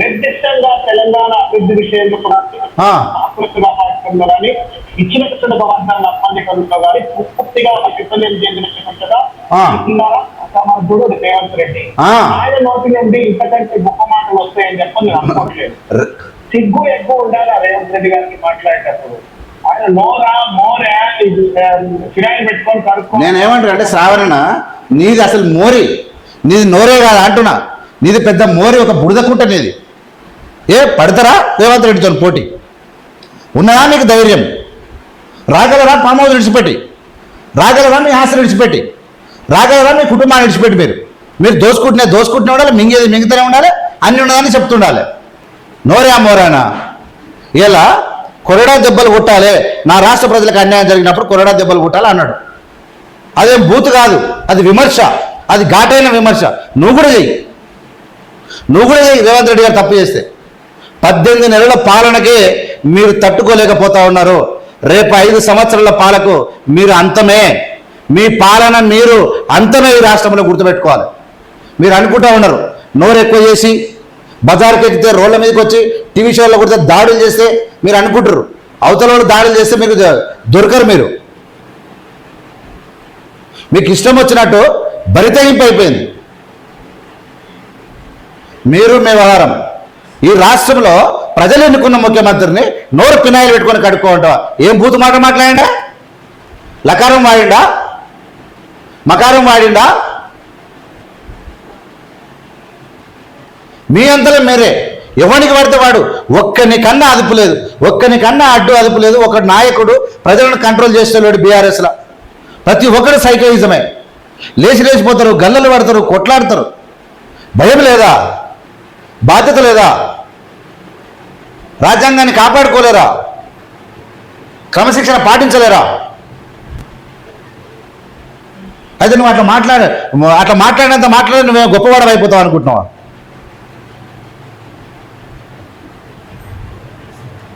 నిర్దిష్టంగా తెలంగాణ అభివృద్ధి విషయంలో కూడా కానీ ఇచ్చినటువంటి వాగ్దానాల అప్పందికలో కానీ పూర్తిగా చెందినట్టుగా అసమర్థుడు రేవంత్ రెడ్డి. ఆయన నోటి నుండి ఇంతకంటే గొప్ప మాటలు వస్తాయని చెప్పని నేను అనుకోవట్లేదు. సిగ్గు ఎక్కువ ఉండాలి రేవంత్ రెడ్డి గారికి మాట్లాడేటప్పుడు. ఆయన నోరా మోరా ఫిరాయిల్ పెట్టుకొని కడుక్కో. నేనేమంటాను అంటే శ్రావణ నీది అసలు మోరి, నీది నోరే కాదు అంటున్నా, నీది పెద్ద మోరి, ఒక బురదకుంట నీది. పడతారా రేవంత్ రెడ్డితో పోటీ? ఉన్నదా నీకు ధైర్యం? రాగలరా ఫామ్ హౌస్ విడిచిపెట్టి? రాగలరా మీ ఆశలు విడిచిపెట్టి? రాగలరా మీ కుటుంబాన్ని విడిచిపెట్టి? మీరు దోసుకుంటూనే ఉండాలి, మింగేది మింగుతూనే ఉండాలి, అన్ని ఉన్నదని చెప్తుండాలి. నోరా మోరానా? ఇలా కొరడా దెబ్బలు కొట్టాలి, నా రాష్ట్ర ప్రజలకు అన్యాయం జరిగినప్పుడు కొరడా దెబ్బలు కొట్టాలి అన్నాడు. అదేం బూత్ కాదు, అది విమర్శ, అది ఘాటైన విమర్శ. నువ్వు కూడా చెయ్యి రేవంత్ రెడ్డి గారు తప్పు చేస్తే. 18 నెలల పాలనకి మీరు తట్టుకోలేకపోతా ఉన్నారు. రేపు 5 సంవత్సరాల పాలకు మీరు అంతమే, మీ పాలన మీరు అంతమే ఈ రాష్ట్రంలో గుర్తుపెట్టుకోవాలి. మీరు అనుకుంటా ఉన్నారు నోరు ఎక్కువ చేసి బజార్కి ఎక్కితే రోడ్ల మీదకి వచ్చి టీవీ షోల్లో కొడితే దాడులు చేస్తే మీరు అనుకుంటారు, అవతల వాళ్ళు దాడులు చేస్తే మీకు దొరకరు. మీకు ఇష్టం వచ్చినట్టు బరితెగింపు అయిపోయింది మీరు మీ వ్యవహారం. ఈ రాష్ట్రంలో ప్రజలు ఎన్నుకున్న ముఖ్యమంత్రిని నోరు పినాయిలు పెట్టుకొని కడుక్కోవటం. ఏం బూతు మాట మాట్లాడిండా? లకారం వాడిండా? మకారం వాడిండా? మీ అంతలో మీరే ఎవరికి పడితే వాడు. ఒక్కనికన్నా అదుపు లేదు, ఒక్కనికన్నా అదుపు లేదు. ఒక నాయకుడు ప్రజలను కంట్రోల్ చేసేవాడు బీఆర్ఎస్లో. ప్రతి ఒక్కరు సైకోయిజమే. లేచిపోతారు, గల్లలు పడతారు, కొట్లాడతారు. భయం లేదా? బాధ్యత లేదా? రాజ్యాంగాన్ని కాపాడుకోలేరా? క్రమశిక్షణ పాటించలేరా? అయితే నువ్వు అట్లా మాట్లాడినంత నువ్వు గొప్పవాడు అయిపోతావు అనుకుంటున్నావా?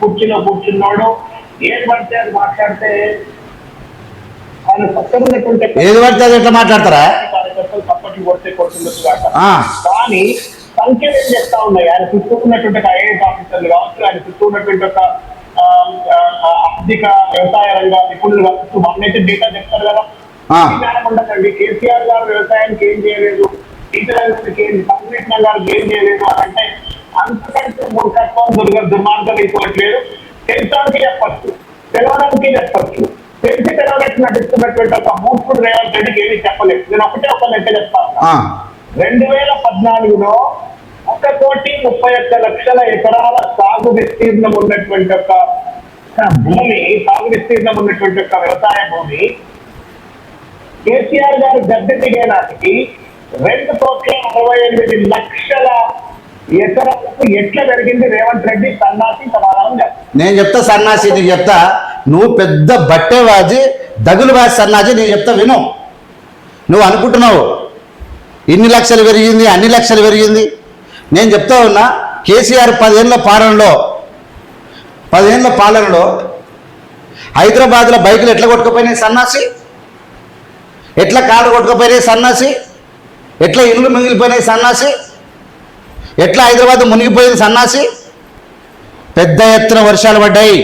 కూర్చున్నాడు ఏది పడితే అది మాట్లాడితే ఏది పడితే అది ఎట్లా మాట్లాడతారా? చప్పట్లు కొడితే కొడుతుండొచ్చు కానీ సంఖ్యలు ఏం చేస్తా ఉన్నాయి. ఆయన చుట్టూ ఉన్నటువంటి ఐఏఎస్ ఆఫీసర్లు కావచ్చు, ఆయన చుట్టూ ఉన్నటువంటి ఒక ఆర్థిక వ్యవసాయ రంగ నిపుణులు కావచ్చు, వాళ్ళైతే డేటా చెప్తారు కదా. ఉండకండి కేసీఆర్ గారు వ్యవసాయానికి ఏం చేయలేదు, టీచర్కి సంఘటన గారికి ఏం చేయలేదు అని అంటే అంతకంటే మూర్ఖత్వం దుర్మార్గం అయిపోవట్లేదు. తెలుసడానికి చెప్పచ్చు, తెలవడానికి చెప్పచ్చు. తెలిసి తెలవడానికి నటిస్తున్నటువంటి ఒక మూర్ఖుడు రేవంత్ రెడ్డికి ఏమీ చెప్పలేదు. నేను ఒక లెక్క చెప్తాను. 2014లో 1,31,00,000 ఎకరాల సాగు విస్తీర్ణం ఉన్నటువంటి ఒక భూమి, వ్యవసాయ భూమి కేసీఆర్ గారు గద్దె దిగే నాటికి 2,68,00,000 ఎకరాలకు ఎట్లా పెరిగింది? రేవంత్ రెడ్డి సన్నాసి సమాధానం చెప్తా. నేను చెప్తా సన్నాసి, నీకు చెప్తా. నువ్వు పెద్ద బట్టేవాజి, దగులుబాజి సన్నాసి. నేను చెప్తా విను. నువ్వు అనుకుంటున్నావు ఇన్ని లక్షలు పెరిగింది, అన్ని లక్షలు పెరిగింది. నేను చెప్తా ఉన్నా, కేసీఆర్ 10 ఏళ్ళ పాలనలో హైదరాబాద్లో బైకులు ఎట్లా కొట్టుకుపోయినాయి సన్నాసి? ఎట్లా కార్లు కొట్టుకుపోయినాయి సన్నాసి? ఎట్లా ఇల్లు మిగిలిపోయినాయి సన్నాసి? ఎట్లా హైదరాబాద్ మునిగిపోయింది సన్నాసి? పెద్ద ఎత్తున వర్షాలు పడ్డాయి.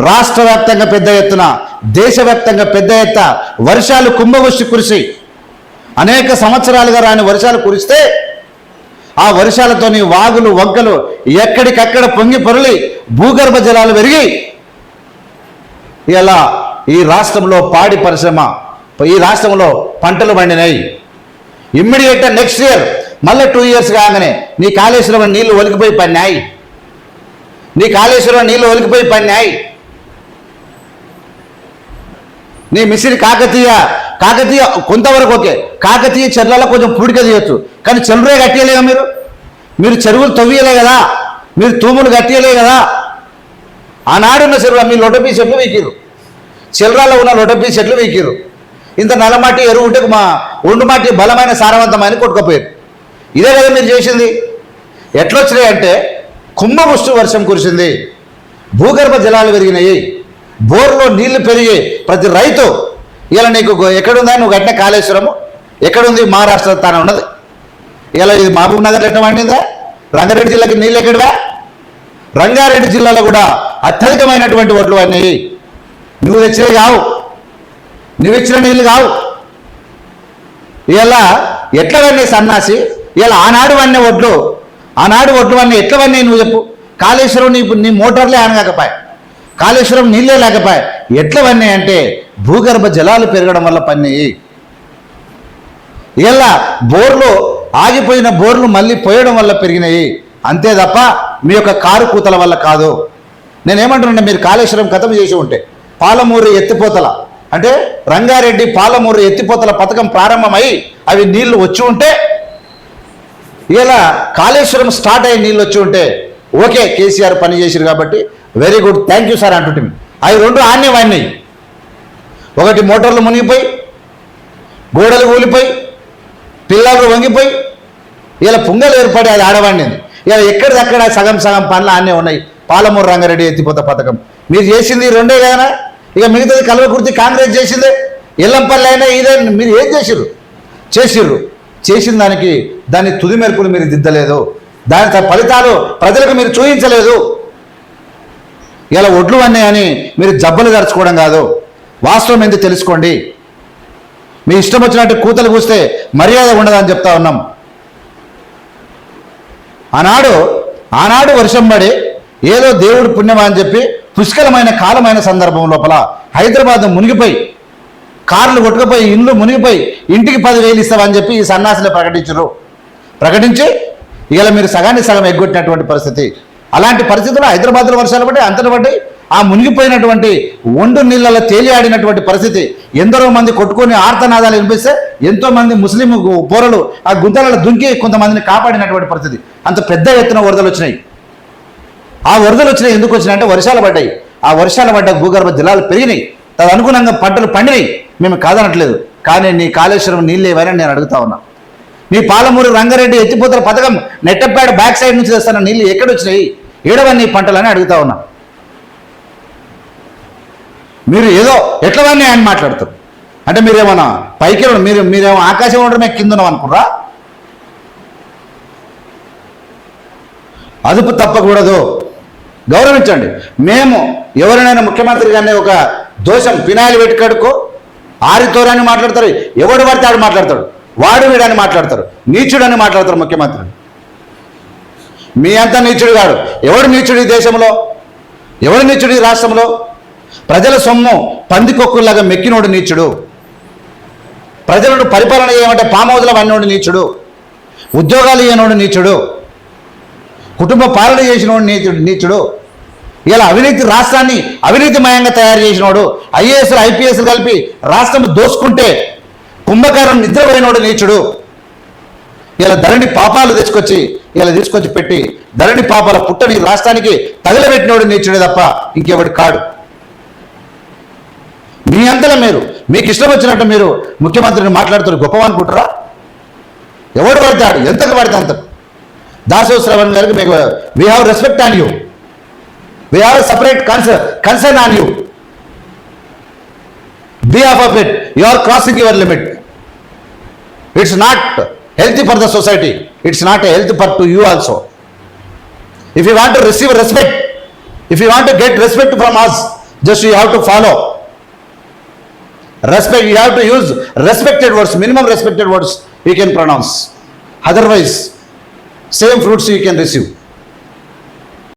రాష్ట్ర వ్యాప్తంగా పెద్ద ఎత్తున, దేశవ్యాప్తంగా పెద్ద ఎత్తున వర్షాలు కుంభవృష్టి కురిసి అనేక సంవత్సరాలుగా రాని వర్షాలు కురిస్తే ఆ వర్షాలతోని వాగులు వంకలు ఎక్కడికక్కడ పొంగి పొరలి భూగర్భ జలాలు పెరిగి ఇలా ఈ రాష్ట్రంలో పాడి పరిశ్రమ, ఈ రాష్ట్రంలో పంటలు పండినాయి. ఇమ్మీడియట్గా నెక్స్ట్ ఇయర్ మళ్ళీ 2 years కాగానే నీ కాళేశ్వరం నీళ్లు ఒలికిపోయి పడినాయి. నీ మిషన్ కాకతీయ కొంతవరకు ఓకే. కాకతీయ చెర్లలో కొంచెం పూడిక తీయచ్చు, కానీ చెరువులే కట్టేయలేగా మీరు చెరువులు తవ్వియలే కదా, మీరు తూములు కట్టేయలే కదా. ఆనాడున్న చెరువులు మీ లొటపీ చెట్లు వీకిరు, చెర్రాల్లో ఉన్న లొటపీ చెట్లు వీకిరు. ఇంత నల్లమాటి ఎరువు ఉంటే ఒండుమాటి బలమైన సారవంతమైన కొట్టుకపోయారు. ఇదే కదా మీరు చేసింది. ఎట్లొచ్చినాయి అంటే కుంభవృష్టి వర్షం కురిసింది, భూగర్భ జలాలు పెరిగినాయి, బోర్లో నీళ్లు పెరిగి ప్రతి రైతు ఇలా నీకు ఎక్కడుందా నువ్వు కట్టిన కాళేశ్వరము ఎక్కడుంది? మహారాష్ట్ర తానే ఉన్నది. ఇలా ఇది మహబూబ్ నగర్ ఎట్లా పండిందా? రంగారెడ్డి జిల్లాకి నీళ్ళు ఎక్కడివా? రంగారెడ్డి జిల్లాలో కూడా అత్యధికమైనటువంటి ఓట్లు అన్నాయి. నువ్వు తెచ్చినవి కావు, నువ్వు ఇచ్చిన నీళ్ళు కావు. ఇలా ఎట్లా వన్నీ సన్నాసి? ఇలా ఆనాడు వన్నీ ఓట్లు వన్నీ ఎట్లా వన్నీ నువ్వు చెప్పు. కాళేశ్వరం నీ మోటార్లే ఆనగాకపోయా, కాళేశ్వరం నీళ్ళే లేకపోయా, ఎట్లా వన్నీ అంటే భూగర్భ జలాలు పెరగడం వల్ల పన్నాయి. ఇలా బోర్లు ఆగిపోయిన బోర్లు మళ్ళీ పోయడం వల్ల పెరిగినాయి, అంతే తప్ప మీ యొక్క కారు కూతల వల్ల కాదు. నేనేమంటున్నా, మీరు కాళేశ్వరం ఖతం చేసి ఉంటే పాలమూరు ఎత్తిపోతల అంటే రంగారెడ్డి పాలమూరు ఎత్తిపోతల పథకం ప్రారంభమై అవి నీళ్లు వచ్చి ఉంటే, ఇలా కాళేశ్వరం స్టార్ట్ అయ్యి నీళ్ళు వచ్చి ఉంటే ఓకే, కేసీఆర్ పని చేసిరు కాబట్టి very good, thank you sir అంటుంటే అవి రెండు ఆన్నే వాడినాయి. ఒకటి మోటార్లు మునిగిపోయి, గోడలు కూలిపోయి, పిల్లలు వంగిపోయి, ఇలా పుంగలు ఏర్పడి అది ఆడవాడినది. ఇలా ఎక్కడిదక్కడ సగం పనులు ఆన్నే ఉన్నాయి. పాలమూరు రంగారెడ్డి ఎత్తిపోత పథకం మీరు చేసింది రెండే కదా, ఇక మిగతాది కల్వకుర్తి కాంగ్రెస్ చేసిందే, ఎల్లంపల్లి అయినా ఇదే. మీరు ఏం చేసిర్రు చేసిన దాని తుది మెరుపులు మీరు దిద్దలేదు, దాని ఫలితాలు ప్రజలకు మీరు చూపించలేదు. ఇలా ఒడ్లు అన్నాయని మీరు జబ్బలు దరుచుకోవడం కాదు, వాస్తవం ఎందుకు తెలుసుకోండి. మీ ఇష్టం వచ్చినట్టు కూతలు కూస్తే మర్యాద ఉండదని చెప్తా ఉన్నాం. ఆనాడు వర్షం పడి ఏదో దేవుడు పుణ్యమా అని చెప్పి పుష్కలమైన కాలమైన సందర్భం లోపల హైదరాబాద్ మునిగిపోయి, కార్లు కొట్టుకుపోయి, ఇండ్లు మునిగిపోయి, ఇంటికి 10,000 ఇస్తామని చెప్పి ఈ సన్నాసులు ప్రకటించి ఇలా మీరు సగాన్ని సగం ఎగ్గొట్టినటువంటి పరిస్థితి. అలాంటి పరిస్థితుల్లో హైదరాబాద్లో వర్షాలు పడి అంతటి పడి ఆ మునిగిపోయినటువంటి ఒండు నీళ్ళలో తేలియాడినటువంటి పరిస్థితి. ఎందరో మంది కొట్టుకొని ఆర్తనాదాలు వినిపిస్తే ఎంతోమంది ముస్లిం పోరలు ఆ గుంతలలో దుంకి కొంతమందిని కాపాడినటువంటి పరిస్థితి. అంత పెద్ద ఎత్తున వరదలు వచ్చినాయి. ఆ వరదలు వచ్చినాయి ఎందుకు వచ్చినాయి అంటే వర్షాలు పడ్డాయి. ఆ వర్షాలు పడ్డ భూగర్భ జలాలు పెరిగినాయి, తదనుగుణంగా పంటలు పండినాయి. మేము కాదనట్లేదు, కానీ నీ కాళేశ్వరం నీళ్ళు ఏవైనా నేను అడుగుతా ఉన్నా. నీ పాలమూరు రంగారెడ్డి ఎత్తిపోతల పథకం నెట్టప్పాడు బ్యాక్ సైడ్ నుంచి తెస్తున్న నీళ్ళు ఎక్కడొచ్చినాయి, ఏడవన్నీ పంటలని అడుగుతా ఉన్నా. మీరు ఏదో ఎట్లవన్నీ ఆయన మాట్లాడతారు అంటే మీరేమన్నా పైకి మీరేమో ఆకాశం ఉండడమే కింద ఉన్నాం అనుకుర్రా? అదుపు తప్పకూడదు, గౌరవించండి. మేము ఎవరినైనా ముఖ్యమంత్రి గారిని ఒక దోషం పినాయిలు పెట్టి కడుక్కో ఆరితోరని మాట్లాడతారు, ఎవడు పడితే ఆడు మాట్లాడతాడు, వాడు వీడని మాట్లాడతారు, నీచుడని మాట్లాడతారు ముఖ్యమంత్రిని. మీ అంతా నీచుడు కాడు. ఎవడు నీచుడు ఈ దేశంలో? ఎవడు నీచుడు ఈ రాష్ట్రంలో? ప్రజల సొమ్ము పందికొక్కుల్లాగా మెక్కినోడు నీచుడు, ప్రజలను పరిపాలన చేయమంటే ఫామ్ హౌస్లో అన్నోడు నీచుడు, ఉద్యోగాలు ఇవ్వనోడు నీచుడు, కుటుంబ పాలన చేసినోడు నీచుడు. ఇలా రాష్ట్రాన్ని అవినీతిమయంగా తయారు చేసినోడు, ఐఏఎస్లు ఐపీఎస్లు కలిపి రాష్ట్రం దోసుకుంటే కుంభకారం నిద్రపోయినోడు నీచుడు. ఇలా ధరణి పాపాలు తీసుకొచ్చి పెట్టి ధరణి పాపాల పుట్టని రాష్ట్రానికి తగలబెట్టినోడు నీచుడే తప్ప ఇంకెవడు కాడు. మీ అంతలో మీకు ఇష్టం వచ్చినట్టు మీరు ముఖ్యమంత్రిని మాట్లాడుతున్నారు, గొప్ప అనుకుంటారా? ఎవడు పడతాడు, ఎంతకు పడితే అంతకు. దాసో శ్రవణ్ గారికి మీకు we have respect on you, we have separate concern on you. Behalf of it you are crossing your limit. It's not healthy for the society, it's not healthy for to you also. If you want to receive respect, if you want to get respect from us, just you have to follow respect. You have to use respected words, minimum respected words you can pronounce, otherwise same fruits you can receive.